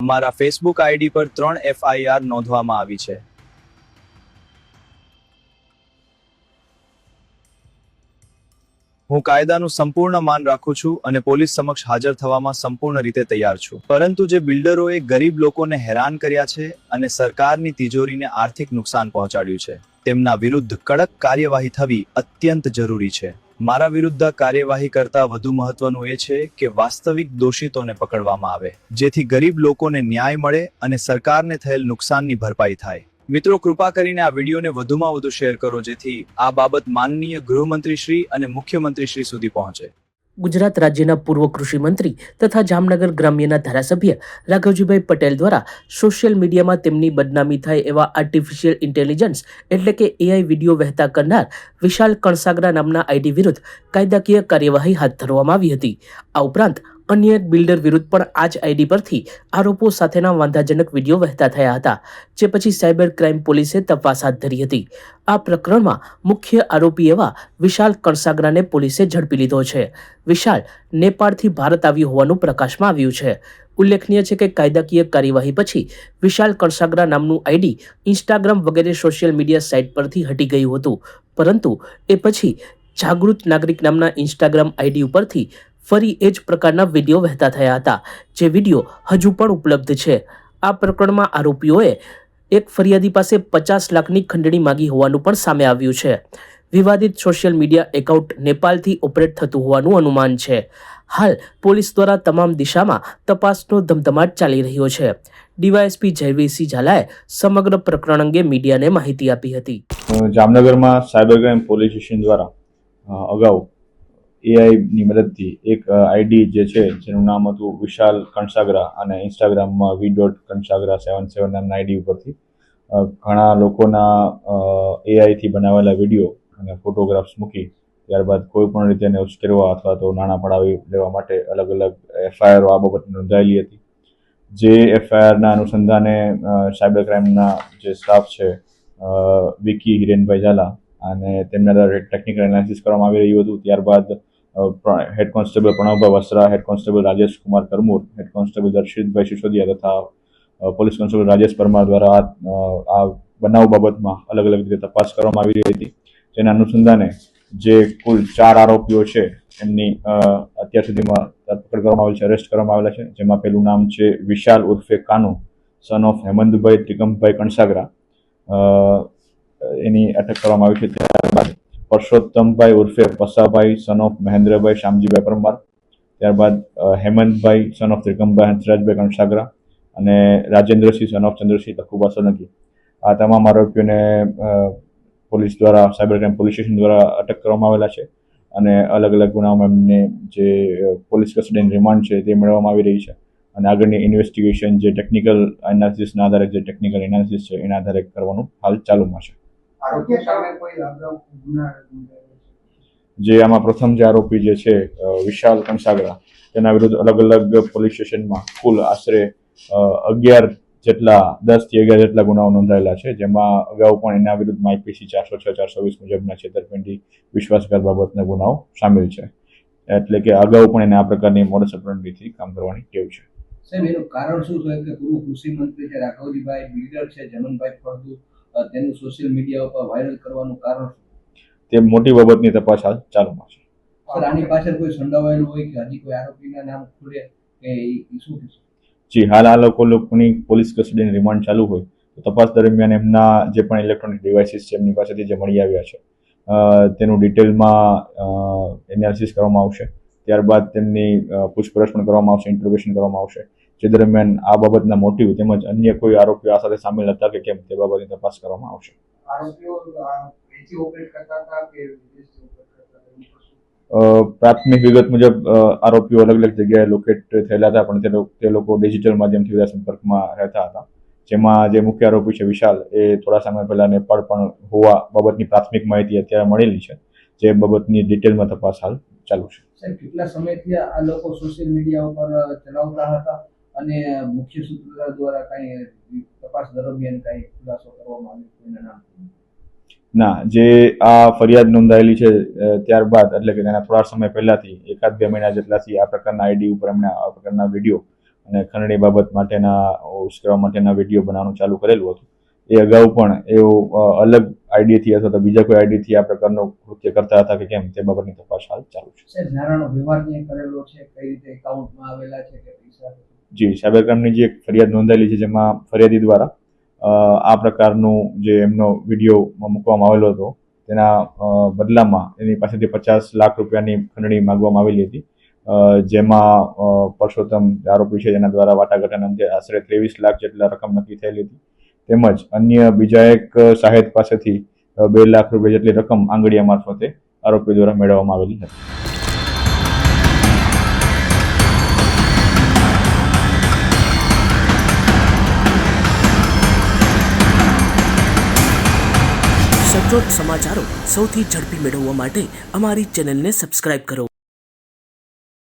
અમારા Facebook ID પર 3 FIR નોંધવામાં આવી છે। હું કાયદાનું સંપૂર્ણ માન રાખું છું અને પોલીસ સમક્ષ હાજર થવામાં સંપૂર્ણ રીતે તૈયાર છું, પરંતુ જે બિલ્ડરોએ ગરીબ લોકોને હેરાન કર્યા છે અને સરકારની તિજોરીને આર્થિક નુકસાન પહોંચાડ્યું છે, તેમના વિરુદ્ધ કડક કાર્યવાહી થવી અત્યંત જરૂરી છે। મારા વિરુદ્ધ કાર્યવાહી કરતા વધુ મહત્વનું એ છે કે વાસ્તવિક દોષિતોને પકડવામાં આવે, જેથી ગરીબ લોકોને ન્યાય મળે અને સરકારને થયેલ નુકસાનની ભરપાઈ થાય। મિત્રો, કૃપા કરીને આ વિડીયોને વધુમાં વધુ શેર કરો, જેથી આ બાબત માનનીય ગૃહમંત્રી શ્રી અને મુખ્યમંત્રી શ્રી સુધી પહોંચે। ગુજરાત રાજ્યના પૂર્વ કૃષિ મંત્રી તથા જામનગર ગ્રામ્યના ધારાસભ્ય રાઘવજીભાઈ પટેલ દ્વારા સોશિયલ મીડિયામાં તેમની બદનામી થાય એવા આર્ટિફિશિયલ ઇન્ટેલિજન્સ એટલે કે AI વિડીયો વહેતા કરનાર વિશાલ કણસાગરા નામના આઈડી વિરુદ્ધ કાયદાકીય કાર્યવાહી હાથ ધરવામાં આવી હતી। આ ઉપરાંત અન્ય એક બિલ્ડર વિરુદ્ધ પણ આ જ આઈડી પરથી આરોપો સાથેના વાંધાજનક વિડીયો વહેતા થયા હતા, જે પછી સાયબર ક્રાઇમ પોલીસે તપાસ હાથ ધરી હતી। આ પ્રકરણમાં મુખ્ય આરોપી એવા વિશાલ કણસાગરાને પોલીસે ઝડપી લીધો છે। વિશાલ નેપાળથી ભારત આવ્યું હોવાનું પ્રકાશમાં આવ્યું છે। ઉલ્લેખનીય છે કે કાયદાકીય કાર્યવાહી પછી વિશાલ કણસાગરા નામનું આઈડી ઇન્સ્ટાગ્રામ વગેરે સોશિયલ મીડિયા સાઇટ પરથી હટી ગયું હતું, પરંતુ એ પછી જાગૃત નાગરિક નામના ઇન્સ્ટાગ્રામ આઈડી ઉપરથી ફરી એ જ પ્રકારના વિડીયો વહેતા થયા હતા, જે વિડીયો હજુ પણ ઉપલબ્ધ છે। આ પ્રકરણમાં આરોપીઓએ એક ફરિયાદી પાસે 50 લાખની ખંડણી માંગી હોવાનું પણ સામે આવ્યું છે। વિવાદિત સોશિયલ મીડિયા એકાઉન્ટ નેપાળથી ઓપરેટ થતું હોવાનું અનુમાન છે। હાલ પોલીસ દ્વારા તમામ દિશામાં તપાસનો ધમધમાટ ચાલી રહ્યો છે। ડીવાયએસપી જયવીરસિંહ ઝાલાએ સમગ્ર પ્રકરણ અંગે મીડિયાને માહિતી આપી હતી। જામનગરમાં સાયબર ક્રાઇમ પોલીસ સ્ટેશન દ્વારા અગાઉ AI ની મદદથી એક આઈડી જે છે જેનું નામ હતું વિશાલ કણસાગરા અને ઇન્સ્ટાગ્રામમાં v.કણસાગરા77 નામના આઈડી ઉપરથી ઘણા લોકોના AI થી બનાવેલા વિડીયો અને ફોટોગ્રાફ્સ મૂકી ત્યારબાદ કોઈ પણ રીતે એને ઉશ્કેરવા અથવા તો નાણાં પડાવી લેવા માટે અલગ અલગ FIR આ બાબત નોંધાયેલી હતી। જે FIR ના અનુસંધાને સાયબર ક્રાઇમના જે સ્ટાફ છે વિકી હિરેનભાઈ ઝાલા અને તેમના દ્વારા ટેકનિકલ એનાલિસિસ કરવામાં આવી રહ્યું હતું। ત્યારબાદ head constable Pranavbhai Vasara, head constable Rajesh Kumar Karmur, head constable Darshitbhai Sisodiya તથા પોલીસ કોન્સ્ટેબલ રાજેશ પરમાર દ્વારા આ બનાવ બાબતમાં અલગ અલગ રીતે તપાસ કરવામાં આવી રહી હતી। જેના અનુસંધાને જે કુલ 4 આરોપીઓ છે એમની અત્યાર સુધીમાં ધરપકડ કરવામાં આવેલ છે, અરેસ્ટ કરવામાં આવેલા છે। જેમાં પહેલું નામ છે વિશાલ ઉર્ફે કાનુ, સન ઓફ હેમંતભાઈ ત્રિકમભાઈ કણસાગરા, એની અટક કરવામાં આવી છે। ત્યારબાદ પરસોત્તમભાઈ ઉર્ફે પસાભાઈ, સન ઓફ મહેન્દ્રભાઈ શામજીભાઈ પરમાર, ત્યારબાદ હેમંતભાઈ સન ઓફ ત્રિકમભાઈ હંસરાજભાઈ કણસાગરા અને રાજેન્દ્રસિંહ સન ઓફ ચંદ્રસિંહ લખુબા સોલંકી, આ તમામ આરોપીઓને પોલીસ દ્વારા સાયબર ક્રાઇમ પોલીસ સ્ટેશન દ્વારા અટક કરવામાં આવેલા છે અને અલગ અલગ ગુનાઓમાં એમને જે પોલીસ કસ્ટડીની રિમાન્ડ છે તે મેળવવામાં આવી રહી છે અને આગળની ઇન્વેસ્ટિગેશન જે ટેકનિકલ એનાલિસિસના આધારે જે ટેકનિકલ એનાલિસિસ છે એના આધારે કરવાનું હાલ ચાલુમાં છે। જે આમાં પ્રથમ જે આરોપી જે છે વિશાલ કણસાગરા, તેના વિરુદ્ધ અલગ અલગ પોલીસ સ્ટેશનમાં કુલ આશરે 10 થી 11 જેટલા ગુનાઓ નોંધાયેલા છે। જેમાં અગાઉ પણ એના વિરુદ્ધમાં IPC 406-420 મુજબના છેતરપિંડી વિશ્વાસઘાત બાબતના ગુનાઓ સામેલ છે। એટલે કે અગાઉ પણ એને આ પ્રકારની મોડસ ઓપરેન્ડીથી કામ કરવાની ટેવ છે। સાહેબ, એનું કારણ શું છે કે પૂર્વ કૃષિ મંત્રી છે રાઘવજીભાઈ, બિલ્ડર છે જનનભાઈ ફળદુ, તેનું સોશિયલ મીડિયા ઉપર વાયરલ કરવાનું કારણ તે મોટી બાબતની તપાસ હાલ ચાલુમાં છે। સર, આની પાછળ કોઈ સંડોવાયેલું હોય કે હજી કોઈ આરોપીના નામ ખુલે કે શું થશે? જી, હાલ આ લોકોની પોલીસ કસ્ટડીની રિમાન્ડ ચાલુ હોય તો તપાસ દરમિયાન એમના જે પણ ઇલેક્ટ્રોનિક ડિવાઇસીસ છે એમની પાસેથી જે મળી આવ્યા છે તેનું ડિટેલમાં એનાલિસિસ કરવામાં આવશે। ત્યારબાદ તેમની પૂછપરછ પણ કરવામાં આવશે, ઇન્ટરોગેશન કરવામાં આવશે, જે દરમિયાન આ બાબતના મોટિવ તેમજ અન્ય કોઈ આરોપીઓ આ સાથે સામેલ હતા કે કેમ તે બાબતની તપાસ કરવામાં આવશે। પ્રાથમિક વિગત મુજબ આરોપીઓ અલગ અલગ જગ્યાએ લોકેટ થયેલા હતા, પણ તે લોકો ડિજિટલ માધ્યમથી બધા સંપર્કમાં રહેતા હતા। જેમાં જે મુખ્ય આરોપી છે વિશાલ, એ થોડા સમય પહેલા નેપાળ પણ હોવા બાબતની પ્રાથમિક માહિતી અત્યારે મળેલી છે, જે બાબતની ડિટેલમાં તપાસ હાલ ચાલુ છે। સાહેબ, કેટલા સમયથી આ લોકો સોશિયલ મીડિયા ઉપર ચલાવતા હતા અને મુખ્ય સૂત્રધાર દ્વારા કઈ તપાસ દરમિયાન કઈ ખુલાસો કરવામાં આવ્યો નામ? ના, જે આ ફરિયાદ નોંધાયેલી છે ત્યારબાદ એટલે કે તેના થોડા સમય પહેલાથી 1-2 મહિના જેટલાથી આ પ્રકારના આઈડી ઉપર એમણે આ પ્રકારના વિડીયો અને ખંડણી બાબત માટેના ઉશ્કેરવા માટેના વિડીયો બનાવવાનું ચાલુ કરેલું હતું. એ અગાઉ પણ એઓ અલગ આઈડીથી અથવા તો બીજા કોઈ આઈડીથી આ પ્રકારનું કૃત્ય કરતા હતા કે કેમ તે બાબતની તપાસ હાલ ચાલુ છે. સાહેબ નાણાંનો વ્યવહાર ક્યાંય કરેલો છે, કઈ રીતે એકાઉન્ટમાં આવેલા છે કે પૈસા? જી, સાયબર ક્રાઇમની જે એક ફરિયાદ નોંધાયેલી છે જેમાં ફરિયાદી દ્વારા આ પ્રકારનું જે એમનો વિડીયો મૂકવામાં આવેલો હતો તેના બદલામાં એની પાસેથી 50 લાખ રૂપિયાની ખંડણી માંગવામાં આવેલી હતી, જેમાં પરસોત્તમ આરોપી છે જેના દ્વારા વાટાઘાટના અંતે આશરે 23 લાખ જેટલા રકમ નક્કી થયેલી હતી. તેમજ અન્ય બીજા એક સાહેદ પાસેથી 2 લાખ રૂપિયા જેટલી રકમ આંગડિયા મારફતે આરોપી દ્વારા મેળવવામાં આવેલી હતી. સચોટ સમાચારો સૌથી ઝડપી મેળવવા માટે અમારી ચેનલને સબસ્ક્રાઇબ કરો.